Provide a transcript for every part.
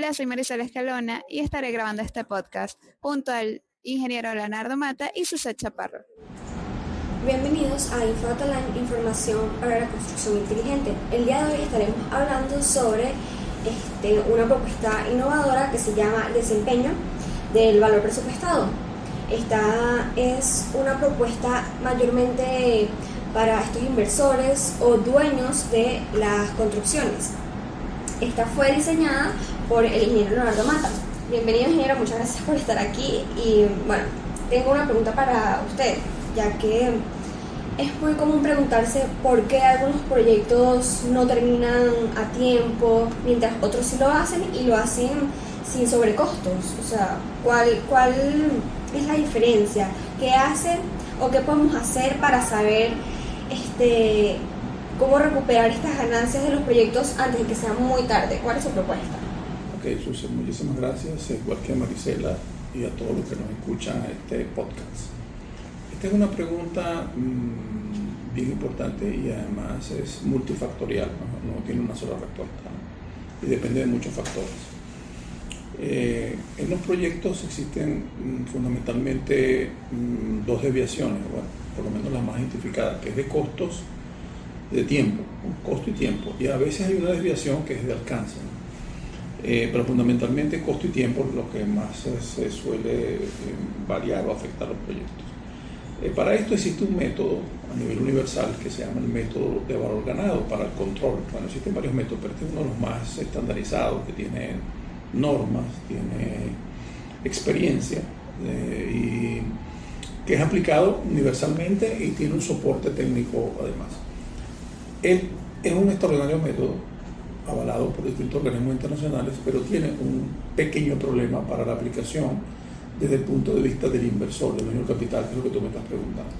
Hola, soy Marisela Escalona y estaré grabando este podcast junto al ingeniero Leonardo Mata y Suset Chaparro. Bienvenidos a Infotalán, información para la construcción inteligente. El día de hoy estaremos hablando sobre una propuesta innovadora que se llama desempeño del valor presupuestado. Esta es una propuesta mayormente para estos inversores o dueños de las construcciones. Esta fue diseñada por el ingeniero Leonardo Mata. Bienvenido, ingeniero, muchas gracias por estar aquí. Y bueno, tengo una pregunta para usted, ya que es muy común preguntarse por qué algunos proyectos no terminan a tiempo, mientras otros sí lo hacen y lo hacen sin sobrecostos. O sea, ¿cuál es la diferencia? ¿Qué hacen o qué podemos hacer para saber cómo recuperar estas ganancias de los proyectos antes de que sea muy tarde? ¿Cuál es su propuesta? Ok, Susi, muchísimas gracias, igual que a Marisela y a todos los que nos escuchan a este podcast. Esta es una pregunta bien importante y además es multifactorial, no tiene una sola respuesta, ¿no? Y depende de muchos factores. En los proyectos existen fundamentalmente dos desviaciones, bueno, por lo menos las más identificadas, que es de costos, de tiempo, costo y tiempo, y a veces hay una desviación que es de alcance, ¿no? Pero fundamentalmente costo y tiempo es lo que más se suele variar o afectar los proyectos. Para esto existe un método a nivel universal que se llama el método de valor ganado para el control. Bueno, existen varios métodos, pero este es uno de los más estandarizados, que tiene normas, tiene experiencia y que es aplicado universalmente y tiene un soporte técnico además. Él es un extraordinario método avalado por distintos organismos internacionales, pero tiene un pequeño problema para la aplicación desde el punto de vista del inversor, del dueño del capital, que es lo que tú me estás preguntando.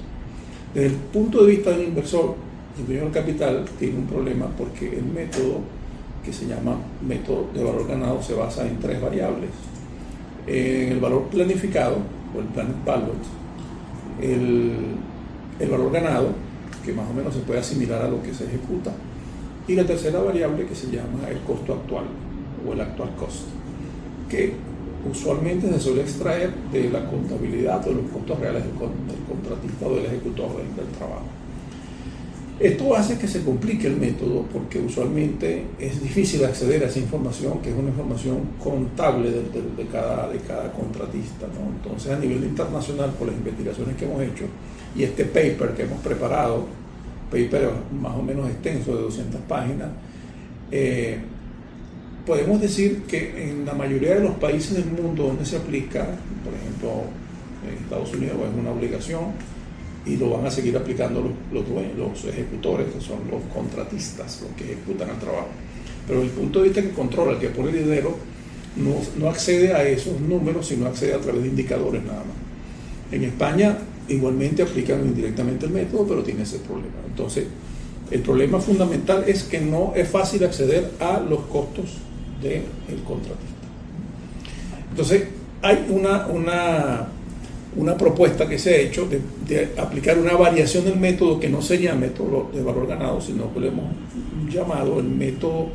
Desde el punto de vista del inversor, el dueño del capital tiene un problema porque el método, que se llama método de valor ganado, se basa en tres variables. En el valor planificado, o el planet value, el valor ganado, que más o menos se puede asimilar a lo que se ejecuta, y la tercera variable, que se llama el costo actual o el actual cost, que usualmente se suele extraer de la contabilidad o de los costos reales del contratista o del ejecutor del trabajo. Esto hace que se complique el método porque usualmente es difícil acceder a esa información, que es una información contable de cada contratista, ¿no? Entonces, a nivel internacional, por las investigaciones que hemos hecho y este paper que hemos preparado, paper más o menos extenso de 200 páginas, podemos decir que en la mayoría de los países del mundo donde se aplica, por ejemplo en Estados Unidos es una obligación y lo van a seguir aplicando los ejecutores, que son los contratistas, los que ejecutan el trabajo. Pero desde el punto de vista que controla, el que pone el dinero, no accede a esos números, sino accede a través de indicadores nada más. En España igualmente aplican indirectamente el método, pero tiene ese problema. Entonces, el problema fundamental es que no es fácil acceder a los costos del contratista. Entonces, hay una propuesta que se ha hecho de aplicar una variación del método que no sería método de valor ganado, sino que lo hemos llamado el método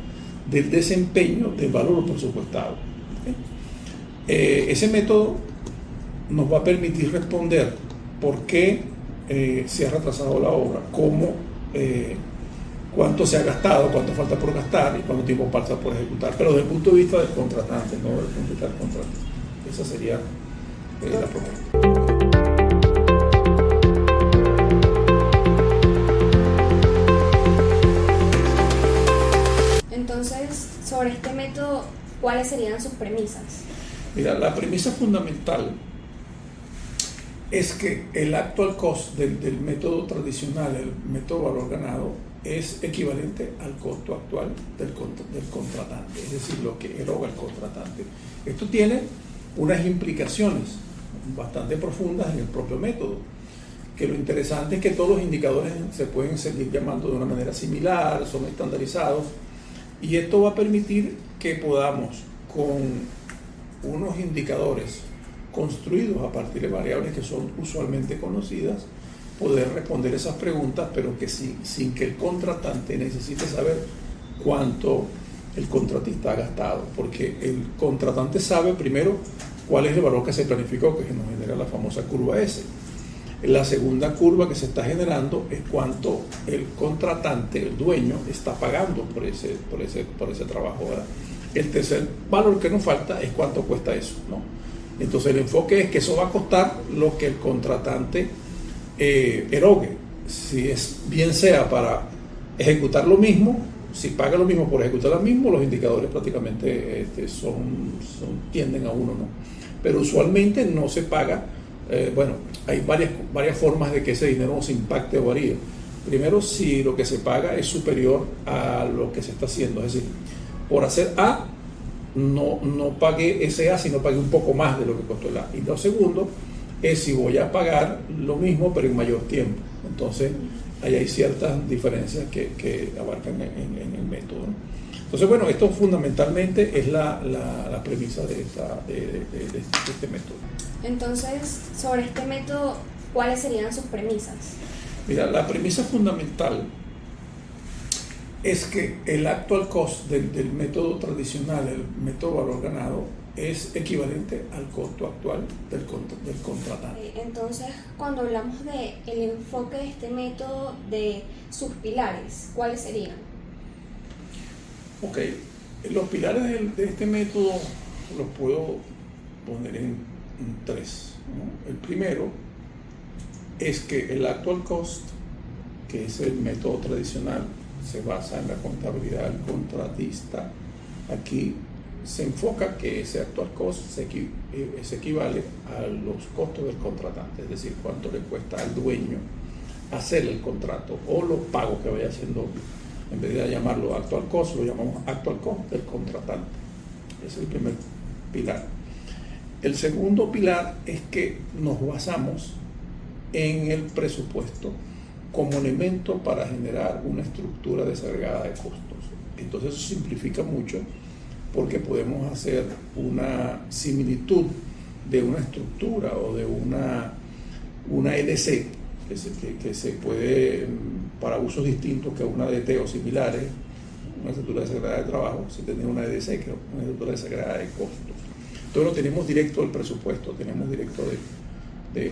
del desempeño del valor presupuestado. Ese método nos va a permitir responder por qué se ha retrasado la obra, cuánto se ha gastado, cuánto falta por gastar y cuánto tiempo falta por ejecutar, pero desde el punto de vista del contratante, no desde el punto de vista del contratista. Esa sería la propuesta. Entonces, sobre este método, ¿cuáles serían sus premisas? Mira, la premisa fundamental es que el actual cost del método tradicional, el método valor ganado, es equivalente al costo actual del contratante, es decir, lo que eroga el contratante. Esto tiene unas implicaciones bastante profundas en el propio método, que lo interesante es que todos los indicadores se pueden seguir llamando de una manera similar, son estandarizados, y esto va a permitir que podamos, con unos indicadores construidos a partir de variables que son usualmente conocidas, poder responder esas preguntas, pero que sin que el contratante necesite saber cuánto el contratista ha gastado, porque el contratante sabe primero cuál es el valor que se planificó, que nos genera la famosa curva S. La segunda curva que se está generando es cuánto el contratante, el dueño, está pagando por ese trabajo, ¿verdad? El tercer valor que nos falta es cuánto cuesta eso, ¿no? Entonces el enfoque es que eso va a costar lo que el contratante erogue, si es bien sea para ejecutar lo mismo, si paga lo mismo por ejecutar lo mismo, los indicadores prácticamente tienden a uno, ¿no? Pero usualmente no se paga. Bueno, hay varias formas de que ese dinero se impacte o varíe. Primero, si lo que se paga es superior a lo que se está haciendo, es decir, por hacer A, no pagué ese A, sino pagué un poco más de lo que costó el A. Y lo segundo es si voy a pagar lo mismo, pero en mayor tiempo. Entonces, ahí hay ciertas diferencias que abarcan en el método, ¿no? Entonces, bueno, esto fundamentalmente es la premisa de este método. Entonces, sobre este método, ¿cuáles serían sus premisas? Mira, la premisa fundamental es que el actual cost del método tradicional, el método valor ganado, es equivalente al costo actual del contratante. Entonces, cuando hablamos del enfoque de este método, de sus pilares, ¿cuáles serían? Ok, los pilares de este método los puedo poner en tres, ¿no? El primero es que el actual cost, que es el método tradicional, se basa en la contabilidad del contratista. Aquí se enfoca que ese actual cost se equivale a los costos del contratante, es decir, cuánto le cuesta al dueño hacer el contrato o los pagos que vaya haciendo. En vez de llamarlo actual cost, lo llamamos actual cost del contratante. Ese es el primer pilar. El segundo pilar es que nos basamos en el presupuesto como elemento para generar una estructura desagregada de costos. Entonces eso simplifica mucho porque podemos hacer una similitud de una estructura o de una EDC que se puede, para usos distintos que una DT o similares, una estructura desagregada de trabajo, se tiene una EDC, que es una estructura desagregada de costos. Entonces lo tenemos directo del presupuesto, tenemos directo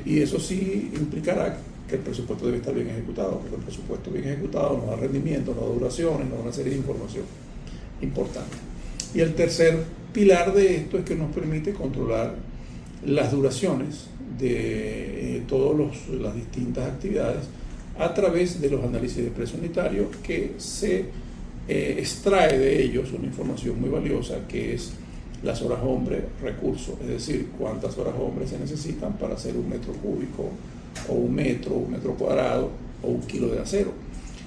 y eso sí implicará que el presupuesto debe estar bien ejecutado, porque el presupuesto bien ejecutado nos da rendimiento, nos da duraciones, nos da una serie de información importante. Y el tercer pilar de esto es que nos permite controlar las duraciones de todas las distintas actividades a través de los análisis de precio unitario, que se extrae de ellos una información muy valiosa, que es las horas hombre recurso, es decir, cuántas horas hombre se necesitan para hacer un metro cúbico o un metro cuadrado o un kilo de acero.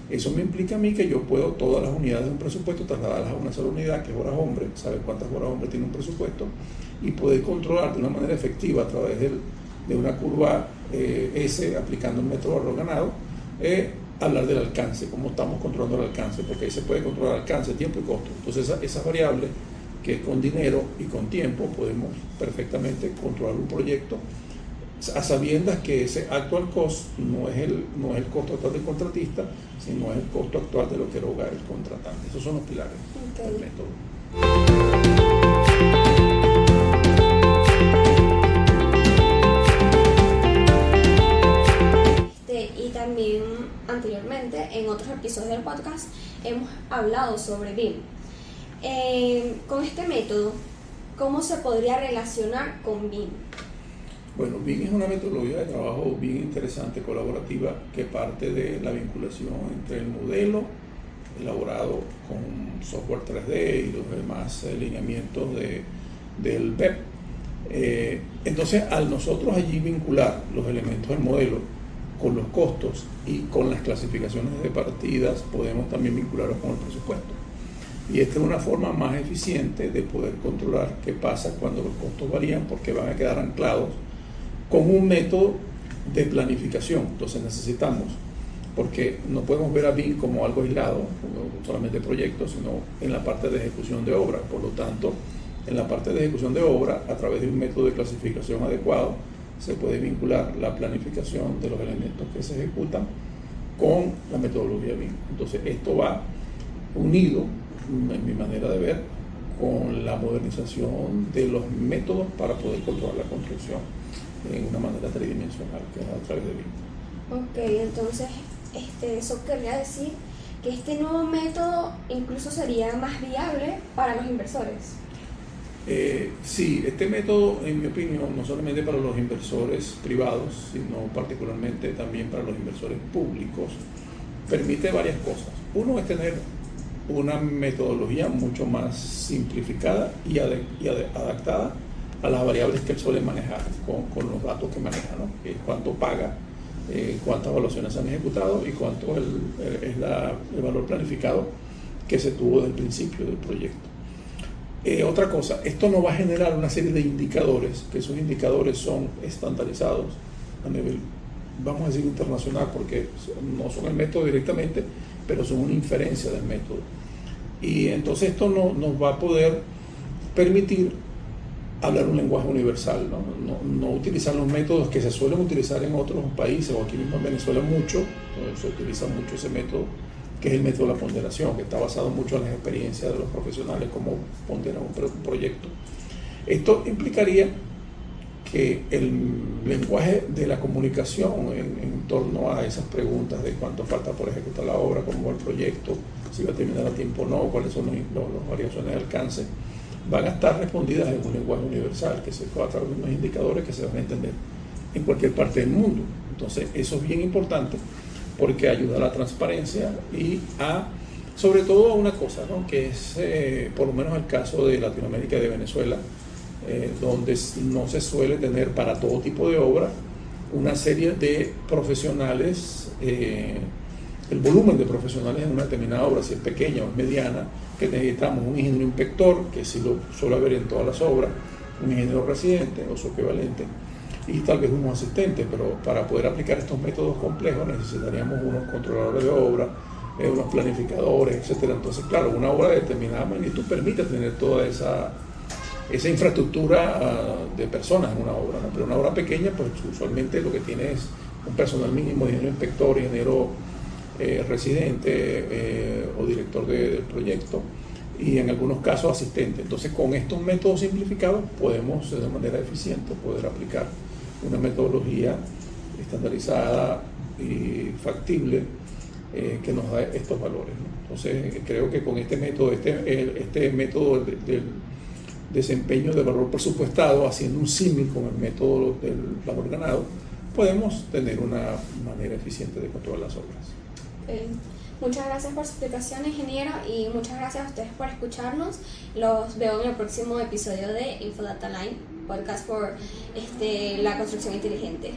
Eso me implica a mí que yo puedo todas las unidades de un presupuesto trasladarlas a una sola unidad, que es horas hombre, saber cuántas horas hombre tiene un presupuesto y poder controlar de una manera efectiva a través de una curva S, aplicando el método valor ganado, hablar del alcance, cómo estamos controlando el alcance, porque ahí se puede controlar alcance, tiempo y costo. Entonces esas variables, que con dinero y con tiempo podemos perfectamente controlar un proyecto a sabiendas que ese actual cost no es el costo actual del contratista, sino es el costo actual de lo que eroga el contratante. Esos son los pilares del método. Y también anteriormente, en otros episodios del podcast, hemos hablado sobre BIM. Con este método, ¿cómo se podría relacionar con BIM? Bueno, BIM es una metodología de trabajo bien interesante, colaborativa, que parte de la vinculación entre el modelo elaborado con software 3D y los demás lineamientos del BEP. Entonces, al nosotros allí vincular los elementos del modelo con los costos y con las clasificaciones de partidas, podemos también vincularlos con el presupuesto. Y esta es una forma más eficiente de poder controlar qué pasa cuando los costos varían, porque van a quedar anclados con un método de planificación. Entonces necesitamos, porque no podemos ver a BIM como algo aislado, solamente proyectos, sino en la parte de ejecución de obra. Por lo tanto, en la parte de ejecución de obra, a través de un método de clasificación adecuado, se puede vincular la planificación de los elementos que se ejecutan con la metodología BIM. Entonces esto va unido en mi manera de ver, con la modernización de los métodos para poder controlar la construcción en una manera tridimensional, que es a través de BIM. Ok, entonces eso querría decir que este nuevo método incluso sería más viable para los inversores. Sí, este método, en mi opinión, no solamente para los inversores privados, sino particularmente también para los inversores públicos, permite varias cosas. Uno es tener una metodología mucho más simplificada y adaptada a las variables que él suele manejar con los datos que maneja, ¿no? Cuánto paga, cuántas evaluaciones se han ejecutado y cuánto es el valor planificado que se tuvo desde el principio del proyecto. Otra cosa, esto no va a generar una serie de indicadores, que esos indicadores son estandarizados a nivel, vamos a decir, internacional, porque no son el método directamente, pero son una inferencia del método. Y entonces esto nos va a poder permitir hablar un lenguaje universal, no utilizar los métodos que se suelen utilizar en otros países, o aquí mismo en Venezuela mucho, se utiliza mucho ese método, que es el método de la ponderación, que está basado mucho en las experiencias de los profesionales, cómo ponderan un proyecto. Esto implicaría que el lenguaje de la comunicación en torno a esas preguntas de cuánto falta por ejecutar la obra, cómo va el proyecto, si va a terminar a tiempo o no, cuáles son las variaciones de alcance, van a estar respondidas en un lenguaje universal que se va a través de unos indicadores que se van a entender en cualquier parte del mundo. Entonces eso es bien importante porque ayuda a la transparencia y sobre todo a una cosa, ¿no? Que es por lo menos el caso de Latinoamérica y de Venezuela, donde no se suele tener para todo tipo de obra una serie de profesionales, el volumen de profesionales en una determinada obra, si es pequeña o es mediana, que necesitamos un ingeniero inspector, que sí lo suele haber en todas las obras, un ingeniero residente o su equivalente, y tal vez unos asistentes, pero para poder aplicar estos métodos complejos necesitaríamos unos controladores de obra, unos planificadores, etcétera. Entonces, claro, una obra de determinada magnitud permite tener toda esa infraestructura de personas en una obra, ¿no? Pero una obra pequeña, pues usualmente lo que tiene es un personal mínimo, ingeniero inspector, ingeniero residente o director del proyecto, y en algunos casos asistente. Entonces, con estos métodos simplificados podemos de manera eficiente poder aplicar una metodología estandarizada y factible que nos da estos valores, ¿no? Entonces, creo que con este método, este método del desempeño de valor presupuestado, haciendo un símil con el método del valor ganado, podemos tener una manera eficiente de controlar las obras. Muchas gracias por su explicación, ingeniero, y muchas gracias a ustedes por escucharnos. Los veo en el próximo episodio de InfoData Line, podcast por la construcción inteligente.